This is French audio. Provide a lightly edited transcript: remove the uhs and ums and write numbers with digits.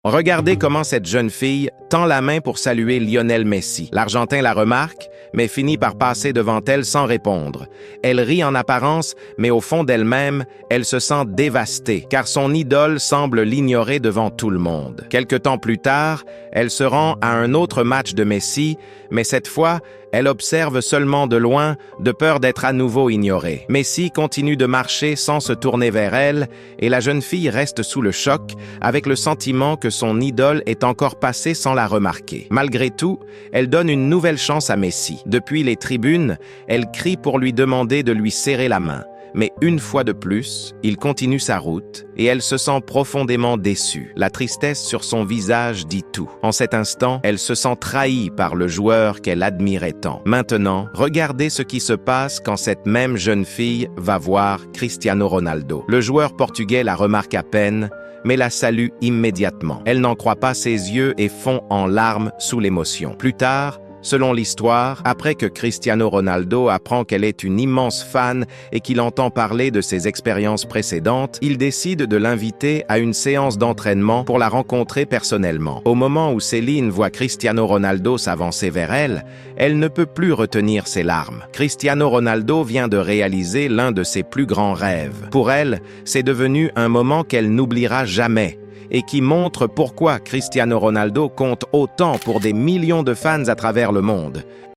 Regardez comment cette jeune fille tend la main pour saluer Lionel Messi. L'Argentin la remarque, mais finit par passer devant elle sans répondre. Elle rit en apparence, mais au fond d'elle-même, elle se sent dévastée, car son idole semble l'ignorer devant tout le monde. Quelque temps plus tard, elle se rend à un autre match de Messi, mais cette fois, elle observe seulement de loin, de peur d'être à nouveau ignorée. Messi continue de marcher sans se tourner vers elle, et la jeune fille reste sous le choc, avec le sentiment que son idole est encore passée sans la remarquer. Malgré tout, elle donne une nouvelle chance à Messi. Depuis les tribunes, elle crie pour lui demander de lui serrer la main. Mais une fois de plus, il continue sa route et elle se sent profondément déçue. La tristesse sur son visage dit tout. En cet instant, elle se sent trahie par le joueur qu'elle admirait tant. Maintenant, regardez ce qui se passe quand cette même jeune fille va voir Cristiano Ronaldo. Le joueur portugais la remarque à peine, mais la salue immédiatement. Elle n'en croit pas ses yeux et fond en larmes sous l'émotion. Plus tard, selon l'histoire, après que Cristiano Ronaldo apprend qu'elle est une immense fan et qu'il entend parler de ses expériences précédentes, il décide de l'inviter à une séance d'entraînement pour la rencontrer personnellement. Au moment où Céline voit Cristiano Ronaldo s'avancer vers elle, elle ne peut plus retenir ses larmes. Cristiano Ronaldo vient de réaliser l'un de ses plus grands rêves. Pour elle, c'est devenu un moment qu'elle n'oubliera jamais, et qui montre pourquoi Cristiano Ronaldo compte autant pour des millions de fans à travers le monde.